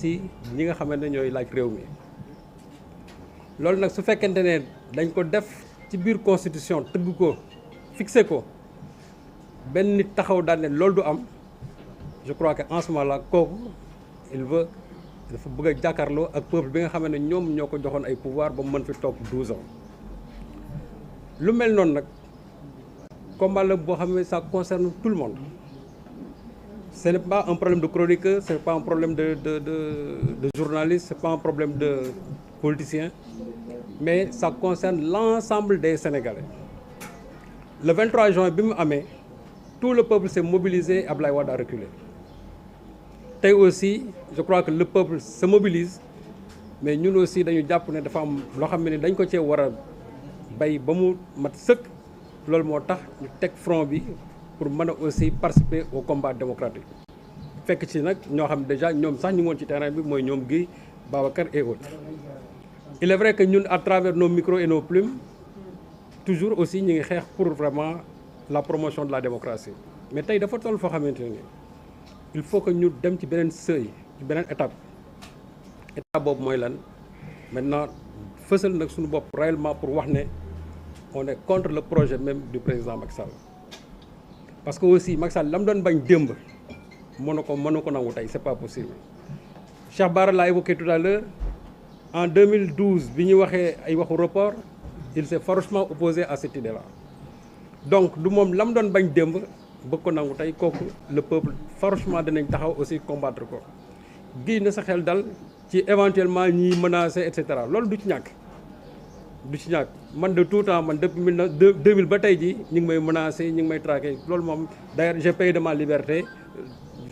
si ñi nga xamante ne ñooy laaj réew mi loolu nag su fekkente ne dañ ko def ci biir constitution tëgg ko fixé ko benn nit taxaw daal ne loolu du am je crois que en ce moment là kooku dafa bëgg a jàkkaarloo ak peuple bi nga xam ne ñoom ñoo ko joxoon ay pouvoir ba mu mën fi toog 12 ans lu mel noonu nag combat la boo xam ne ça concerne tout le monde. Ce n'est pas un problème de chroniqueur, ce n'est pas un problème de journaliste, ce n'est pas un problème de politicien, mais ça concerne l'ensemble des Sénégalais. Le 23 juin, tout le peuple s'est mobilisé, Abdoulaye Wade a reculé. Et aussi, je crois que le peuple se mobilise, mais nous aussi, nous avons des femmes qui ont été front pour aussi participer au combat démocratique. Fait que ci nak ñoo xam déjà ñom sax ñu ngi ci terrain bi moy ñom Guy Babacar et autres. Il est vrai que ñun à travers nos micros et nos plumes toujours aussi ñi ngi xex pour vraiment la promotion de la démocratie. Mais tay dafa toll fo xamanteni il faut que ñu dem ci benen seuil, ci benen étape. Étape bobu moy lan? Maintenant fësal nak suñu bop réellement pour wax né on est contre le projet même du président Macky Sall. Parce que aussi Macky Sall lam doon bañ démb mënu ko nangu tey c'est pas possible. Cheikh Bara l'a évoqué tout à l'heure en 2012 bi ñu waxee ay waxu report il s'est farouchement opposé à cette idée-là. Donc du moom lam doon bañ démb bëgg ko nangu tey kooku le peuple farouchement dinañ taxaw aussi combattre ko. Gii na sa xel dal ci éventuellement ñiy menacer et cetera loolu du ci ñàkk. Du ci ñàkk man de tout temps man depuis 2000 ba tey ji ñu ngi may menacé ñu ngi may traqué loolu moom d'ailleurs j'ai payé de ma liberté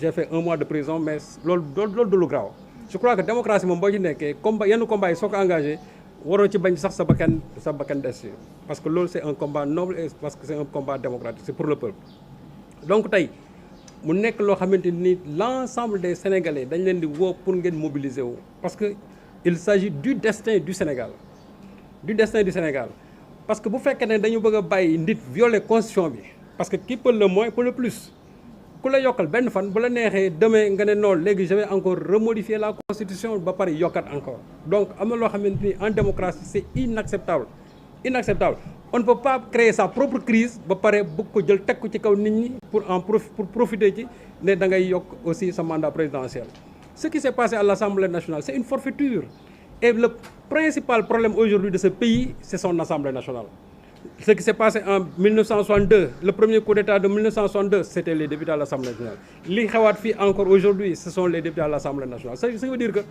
j'ai fait 1 mois de prison mais loolu du lu graaw. Je crois que démocratie moom boo ci nekkee combat yenn combat yi soo ko engagé waroo ci bañ sax sa bakkan des ci parce que loolu c'est un combat noble et parce que c'est un combat démocratique c'est pour le peuple. Donc tey mu nekk loo xamante ni l'ensemble des Sénégalais dañ leen di woo pour ngeen mobiliser wu parce que il s'agit du destin du Sénégal. Du destin du Sénégal parce que bu fekkee ne dañu bëgg a bàyyi nit violer constitution bi parce que qui peut le moins peut le plus ku la yokkal benn fan bu la neexee demain nga ne noonu léegi je vais encore remodifier la constitution ba pare yokkat encore donc am na loo xamante ni en démocratie c'est inacceptable on ne peut pas créer sa propre crise ba pare bëgg ko jël teg ko ci kaw nit ñi pour profiter ci ne da ngay yokk aussi sa mandat présidentiel. Ce qui s'est passé à l'Assemblée nationale c'est une forfaiture. Et le principal problème aujourd'hui de ce pays, c'est son Assemblée nationale. Ce qui s'est passé en 1962, le premier coup d'État de 1962, c'était les députés à l'Assemblée nationale. Li xawat fi encore aujourd'hui, ce sont les députés à l'Assemblée nationale. Ça veut dire que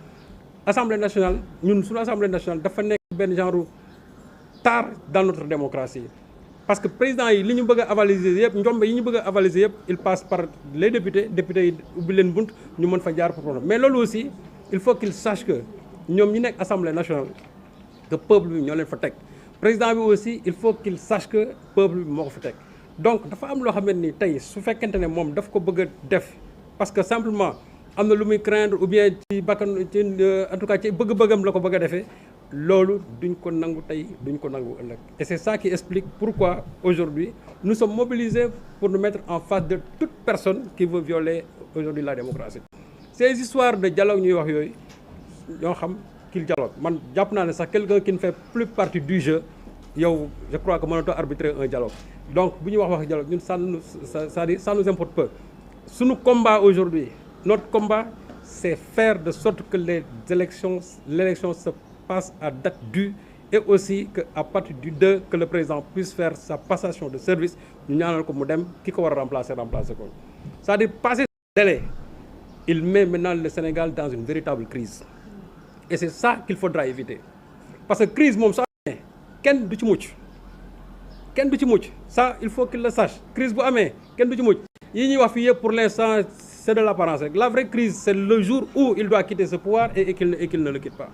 l'Assemblée nationale, ñun sur l'Assemblée nationale, dafa nek ben genre tard dans notre démocratie. Parce que président yi li ñu bëgg avaliser yépp, ñombe yi ñu bëgg avaliser yépp, il passe par les députés yi ubbi leen bunt ñu mën fa jaar pour problème. Mais lolu aussi, il faut qu'ils sachent que ñoom ñi nekk assemblée nationale que peuple bi ñoo leen fa teg président bi aussi il faut qu'il sache que peuple bi moo ko fa teg donc dafa am loo xamante ni tey su fekkente ne moom daf ko bëgg a def parce que simplement am na lu muy craindre ou bien ci bakkan ci en tout cas ci bëgg-bëggam la ko bëgg a defee loolu duñ ko nangu tey duñ ko nangu ëllëg et c'est ça qui explique pourquoi aujourd'hui nous sommes mobilisés pour nous mettre en face de toute personne qui veut violer aujourd'hui la démocratie. Ces histoires de dialogue ñuy wax yooyu ñoo xam qu'il dialogue man jàpp naa ne sax quelqu'un qui ne fait plus partie du jeu yow je crois que mënatoo arbitrer un dialogue donc bu ñu wax dialogue ñun ça nous importe peu. Suñu combat aujourd'hui notre combat c'est faire de sorte que l'élection se passe à date due et aussi que à partir du 2 que le président puisse faire sa passation de service ñu ñaanal ko mu dem ki ko war a remplacer ko c'est-à-dire passer ce délai il met maintenant le Sénégal dans une véritable crise. Et c'est ça qu'il faudra éviter. Parce que crise, ken du ci mucc. Ça, il faut qu'il le sache. Crise bu amé, ken du ci mucc. Yi ñi wax fi yépp pour l'instant, c'est de l'apparence. La vraie crise, c'est le jour où il doit quitter ce pouvoir et qu'il ne le quitte pas.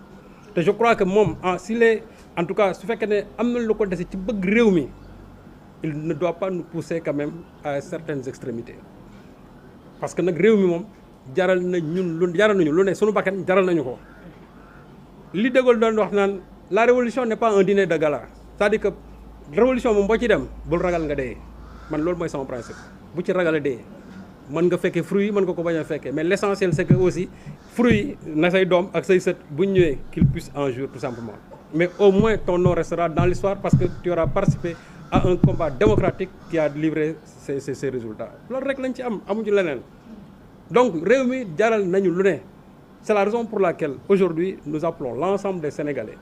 Et je crois que en tout cas, su fekkee ne am na lu ko dese ci bëgg réew mi, il ne doit pas nous pousser quand même à certaines extrémités. Parce que nag réew mi moom jaral nañu lu ne sunu bakkan jaral nañu ko. Li De Gaulle doon wax naan la révolution n'est pas un dîner de gala c'est-à-dire que révolution moom boo ci dem bul ragal nga dee man loolu mooy sama principe bu ci ragal a dee mën nga fekkee fruits yi mën nga ko bañ a fekkee mais l'essentiel c'est que aussi fruits yi na say doom ak say sët bu ñu ñëwee qu'ils puissent en jouir tout simplement mais au moins ton nom restera dans l'histoire parce que tu auras participé à un combat démocratique qui a livré ces résultats loolu rek lañ ci am amuñu leneen donc réew mi jaral nañu lu ne c'est la raison pour laquelle aujourd'hui nous appelons l'ensemble des Sénégalais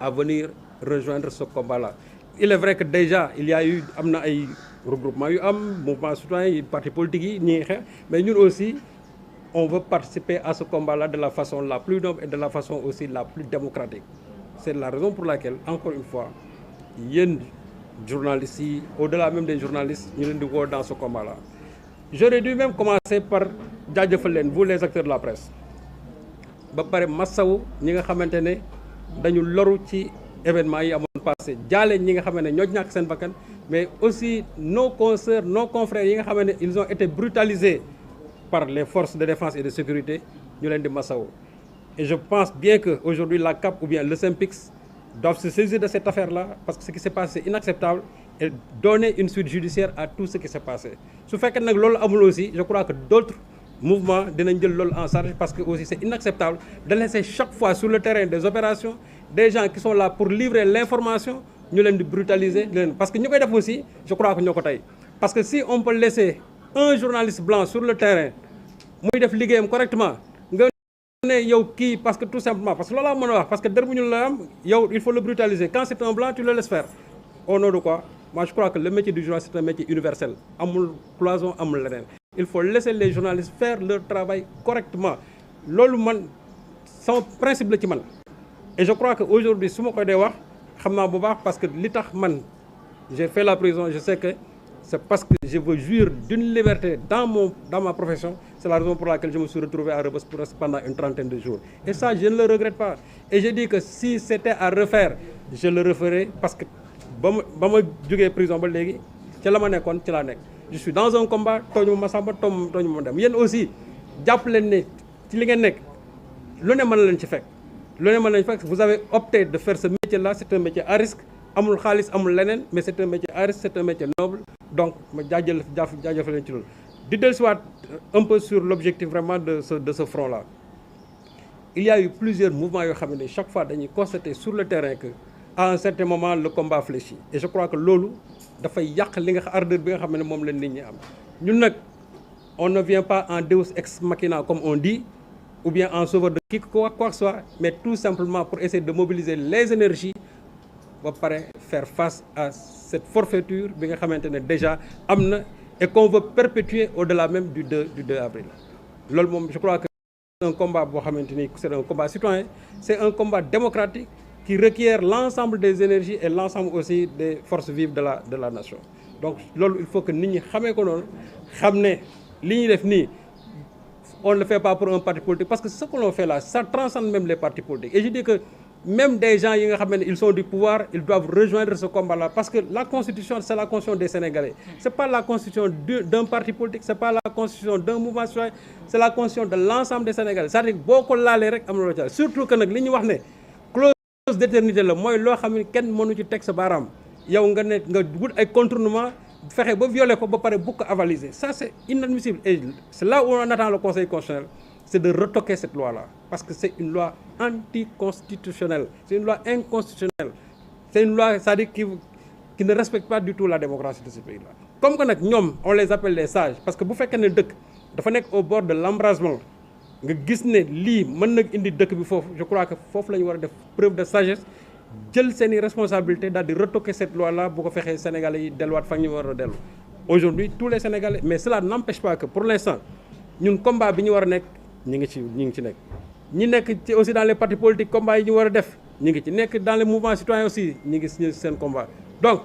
à venir rejoindre ce combat-là. Il est vrai que déjà il y a eu am na ay regroupement yu am mouvement citoyen yi parti politique yi ñi ngi xeex mais ñun aussi on veut participer à ce combat-là de la façon la plus noble et de la façon aussi la plus démocratique. C'est la raison pour laquelle encore une fois yéen journalistes yi au-delà même des journalistes ñu leen di woo dans ce combat-là. J'aurais dû même commencer par jaajëfal leen vous les acteurs de la presse ba pare massawu ñi nga xamante ne dañu loru ci événement yi amoon passé jaale ñi nga xam ne ñoo ñàkk seen bakkan mais aussi nos consoeurs nos confrères yi nga xam ne ils ont été brutalisés par les forces de défense et de sécurité ñu leen di massawu. Et je pense bien que aujourd'hui la CAP ou bien le SYNPICS doivent se saisir de cette affaire-là parce que ce qui s'est passé c'est inacceptable et donner une suite judiciaire à tout ce qui s'est passé. Su fekkee nag loolu amul aussi je crois que d'autres mouvements dinañ jël loolu en charge parce que aussi c'est inacceptable de laisser chaque fois sur le terrain des opérations des gens qui sont là pour livrer l'information ñu leen di brutaliser leen parce que ñu koy def aussi je crois que ñoo ko tey parce que si on peut laisser un journaliste blanc sur le terrain muy def liggéeyam correctement nga ne yow kii parce que tout simplement parce que loolu laa mën a wax parce que der bu ñu la am yow il faut le brutaliser quand c'est un blanc tu le laisses faire au nom de quoi moi je crois que le métier du journaliste c'est un métier universel amul cloison amul leneen il faut laisser les journalistes faire leur travail correctement loolu man sama principe la ci man et je crois que aujourd'hui su ma koy dee wax xam naa bu baax parce que li tax man j'ai fait la prison je sais que c'est parce que je veux jouir d'une liberté dans ma profession c'est la raison pour laquelle je me suis retrouvé à Rebeuss pendant une trentaine de jours et ça je ne le regrette pas et je dis que si c'était à refaire je le referai parce que ba ma jógee prison ba léegi ci la ma nekkoon ci laa nekk je suis dans un combat tooñu ma Samba tooñu ma dem yéen aussi jàpp leen ne ci li ngeen nekk lu ne mën na leen ci fekk lu ne mën nañ fekk vous avez opté de faire ce métier-là c'est un métier à risque amul xaalis amul leneen mais c'est un métier à risque c'est un métier noble donc ma jaajëfal leen ci loolu di dellusiwaat un peu sur l'objectif vraiment de ce front-là il y a eu plusieurs mouvements yoo xam ne chaque fois dañuy constater sur le terrain que à un certain moment le combat fléchit et je crois que loolu dafay yàq li nga ardeur bi nga xam ne moom la nit ñi am ñun nag on ne vient pas en deus ex machina comme on dit ou bien en sauveur de quoi que ce soit mais tout simplement pour essayer de mobiliser les énergies ba pare faire face à cette forfaiture bi nga xamante ne déjà am na et qu'on veut perpétuer au-delà même du 2 avril loolu moom je crois que c'est un combat boo xamante ni c'est un combat citoyen c'est un combat démocratique qui requiert l'ensemble des énergies et l'ensemble aussi des forces vives de la nation donc loolu il faut que nit ñi xamee ko noonu xam ne li ñuy def nii on ne le fait pas pour un parti politique parce que ce que l'on fait là ça transcende même les partis politiques et je dis que même des gens yi nga xam ne ils sont du pouvoir ils doivent rejoindre ce combat là parce que la constitution c'est la constitution des Sénégalais c'est pas la constitution d'un parti politique c'est pas la constitution d'un mouvement citoyen c'est la constitution de l'ensemble des Sénégalais c'est-à-dire boo ko laalee rek am na loo ca surtout que nag li ñu wax ne clause d'éternité la mooy loo xam ne kenn mënu ci teg sa baaraam yow nga ne nga wut ay contournement fexe ba violer ko ba pare bu ko avaliser ça c'est inadmissible et c'est là où on attend le Conseil constitutionnel c'est de retoquer cette loi-là parce que c'est une loi anticonstitutionnelle c'est une loi inconstitutionnelle c'est une loi c'est-à-dire qui ne respecte pas du tout la démocratie de ce pays-là comme que nag ñoom on les appelle les sages parce que bu fekkee ne dëkk dafa nekk au bord de l'embrasement nga gis ne lii mën na indi dëkk bi foofu je crois que foofu la ñu war a def preuve de sagesse jël seeni responsabilité daal di retoquer cette loi-là bu ko fexee Sénégalais yi delluwaat fa ñu war a dellu aujourd'hui tous les Sénégalais mais cela n'empêche pas que pour l'instant ñun combat bi ñu war a nekk ñi ngi ci nekk ñi nekk ci aussi dans les partis politiques combat yi ñu war a def ñi ngi ci nekk dans les mouvements citoyens aussi ñi ngi ci seen combat donc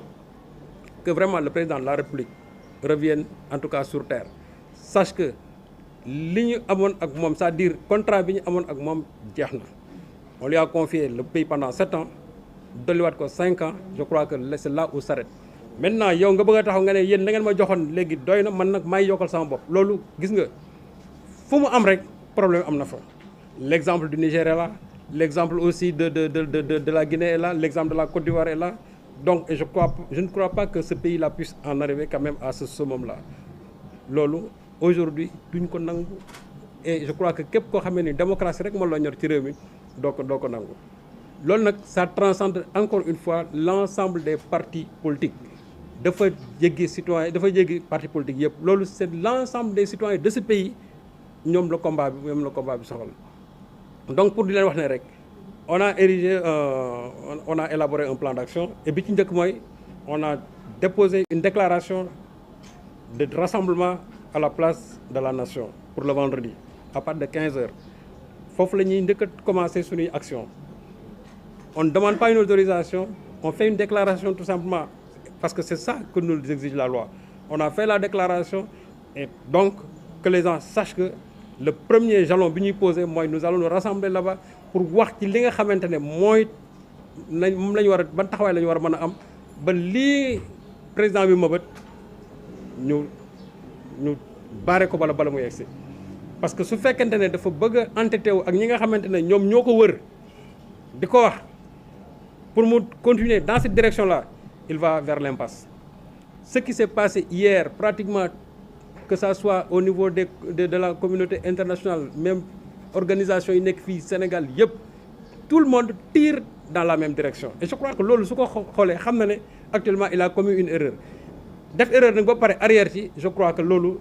que vraiment le président de la République revienne en tout cas sur terre sache que li ñu amoon ak moom c'est-à-dire contrat bi ñu amoon ak moom jeex na on lui a confié le pays pendant 7 ans dolliwaat ko 5 ans je crois que c'est là où s'arrête maintenant yow nga bëgg a taxaw nga ne yéen da ngeen ma joxoon léegi doy na man nag may yokkal sama bopp loolu gis nga fu mu am rek problème am na fa l'exemple du Niger est là l'exemple aussi de la Guinée est là l'exemple de la Côte d'Ivoire est là donc je ne crois pas que ce pays-là puisse en arriver quand même à ce summum-là loolu aujourd'hui duñ ko nangu et je crois que képp koo xamee ni démocratie rek moo la ñor ci réew mi doo ko nangu loolu nag ça transcende encore une fois l'ensemble des partis politiques dafa jéggi citoyen dafa jéggi partis politiques yëpp loolu c'est l'ensemble des citoyens de ce pays ñoom la combat bi soxal donc pour di leen wax ne rek on a élaboré un plan d'action et bi ci njëkk mooy on a déposé une déclaration de rassemblement à la place de la nation pour le vendredi à partir de 15 heures foofu la ñuy njëkk a commencer suñuy action on ne demande pas une autorisation on fait une déclaration tout simplement parce que c'est ça que nous exige la loi on a fait la déclaration et donc que les gens sachent que le premier jalon bi ñuy posé mooy nous allons nous rassembler là-bas pour wax ci li nga xamante ne mooy moom la ñu war a ban taxawaay la ñu war a mën a am ba lii président bi mëbët ñu baare ko bala muy egsi parce que su fekkente ne dafa bëgg a entêté wu ak ñi nga xamante ne ñoom ñoo ko wër di ko wax pour mu continuer dans cette direction-là il va vers l'impasse ce qui s'est passé hier pratiquement que ça soit au niveau de la communauté internationale même organisation yi nekk fii Sénégal yëpp tout le monde tire dans la même direction et je crois que loolu su ko xoolee xam na ne actuellement il a commis une erreur def erreur nag ba pare arrière ci je crois que loolu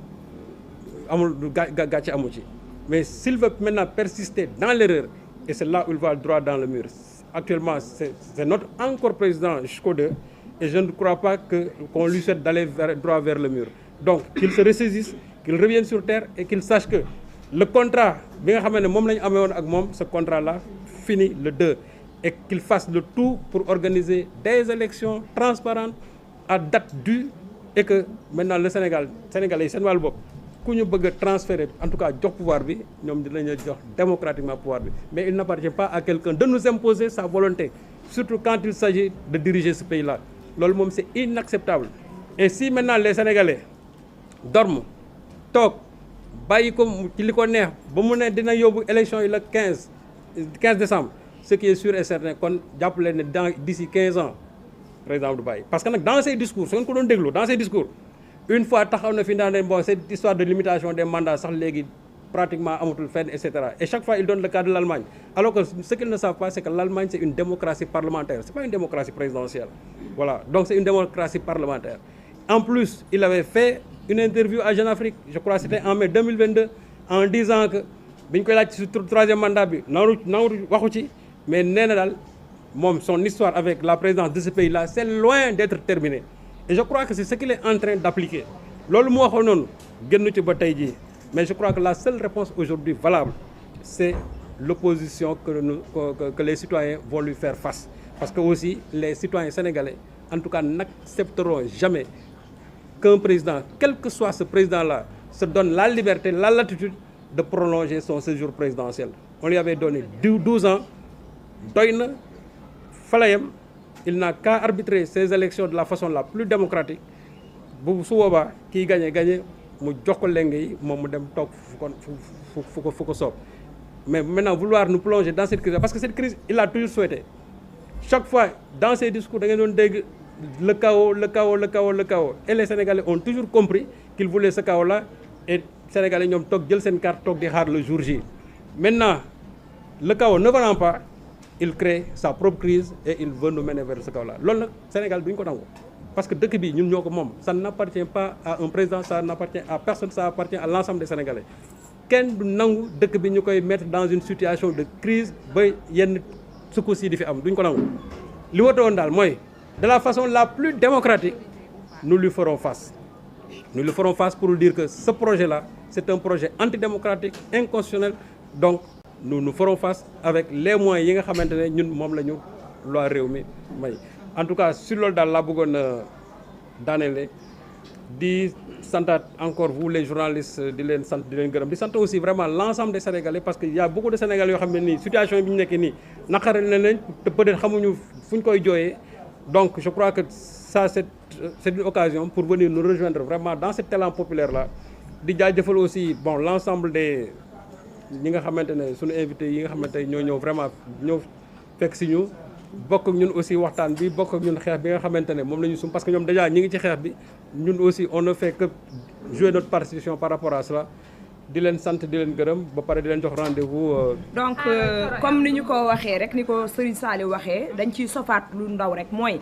amul gàcce amu ci mais s'il veut maintenant persister dans l'erreur et c'est là où il va droit dans le mur actuellement c'est notre encore président jusqu'au 2 et je ne crois pas qu'on lui souhaite d'aller droit vers le mur donc qu'il se ressaisisse qu'il revienne sur terre et qu'il sache que le contrat bi nga xam ne moom la ñu amee woon ak moom ce contrat là finit le 2 et qu'il fasse le tout pour organiser des élections transparentes à date due et que maintenant le Sénégalais yi seen wàllu bopp ku ñu bëgg a transférer en tout cas jox pouvoir bi ñoom dinañu jox démocratiquement pouvoir bi mais il n'appartient pas à quelqu'un de nous imposer sa volonté surtout quand il s'agit de diriger ce pays là loolu moom c'est inacceptable et si maintenant les Sénégalais dorment toog bàyyi ko ci li ko neex ba mu ne dina yóbbu élection yi le 15 décembre ce qui est sûr et certain kon jàpp leen ne d'ici 15 ans président du bàyyi parce que nag dans ses discours su ngeen ko doon déglu dans ses discours une fois taxaw na fi naan ne bon cette histoire de limitation des mandats sax léegi pratiquement amatul fenn et cetera et chaque fois il donne le cas de l'Allemagne alors que ce qu'ils ne savent pas c'est que l'Allemagne c'est une démocratie parlementaire c'est pas une démocratie présidentielle voilà donc c'est une démocratie parlementaire en plus il avait fait une interview à Jeune Afrique je crois c'était en mai 2022 en disant que bi ñu koy laaj ci troisième mandat bi nawru waxu ci mais nee na daal moom son histoire avec la présidence de ce pays-là c'est loin d'être terminé et je crois que c'est ce qu'il est en train d'appliquer loolu mu waxoon noonu génn ci ba tey jii mais je crois que la seule réponse aujourd'hui valable c'est l'opposition que les citoyens vont lui faire face parce que aussi les citoyens sénégalais en tout cas n'accepteront jamais qu'un président quel que soit ce président-là se donne la liberté la latitude de prolonger son séjour présidentiel on lui avait donné 12 ans doy na falayam il n'a qu'à arbitrer ces élections de la façon la plus démocratique bu su boobaa kii gagné mu jox ko leng yi moom mu dem toog fu ko soob mais maintenant vouloir nous plonger dans cette crise parce que cette crise il l'a toujours souhaité chaque fois dans ses discours da ngeen doon dégg le chaos et les Sénégalais ont toujours compris qu'ils voulaient ce chaos là et Sénégalais ñoom toog jël seen carte toog di xaar le jour J maintenant le chaos ne venant pas il crée sa propre crise et il veut nous mener vers ce chaos là loolu nag Sénégal duñ ko nangu parce que dëkk bi ñun ñoo ko moom ça n'appartient pas à un président ça n'appartient à personne ça appartient à l'ensemble des Sénégalais kenn du nangu dëkk bi ñu koy mettre dans une situation de crise ba yenn secousses yi di fi am duñ ko nangu li wata woon daal mooy de la façon la plus démocratique nous lui ferons face pour dire que ce projet-là c'est un projet antidémocratique inconstitutionnel donc nous ferons face avec les moyens yi nga xamante ne ñun moom la ñu loi réew mi may en tout cas sur loolu daal laa bëggoon daaneele di santaat encore vous les journalistes di leen sant di leen gërëm di sant aussi vraiment l'ensemble des Sénégalais parce que y a beaucoup de Sénégalais yoo xam ne nii situation bi ñu nekkee nii naqare na leen te peut-être xamuñu fu ñu koy jooyee donc je crois que ça c'est une occasion pour venir nous rejoindre vraiment dans cet élan populaire là di jaajëfal aussi bon l'ensemble des ñi nga xamante ne suñu invités yi nga xamante ne ñoo ñëw vraiment ñëw fekk si ñu bokk ak ñun aussi waxtaan bi bokk ak ñun xeex bi nga xamante ne moom la ñu sum parce que ñoom déjà ñi ngi ci xeex bi ñun aussi on ne fait que jouer notre partition par rapport à cela di leen sant di leen gërëm ba pare di leen jox rendez-vous. donc comme ni ñu ko waxee rek ni ko Serigne Saliou waxee dañ ciy sofaat lu ndaw rek mooy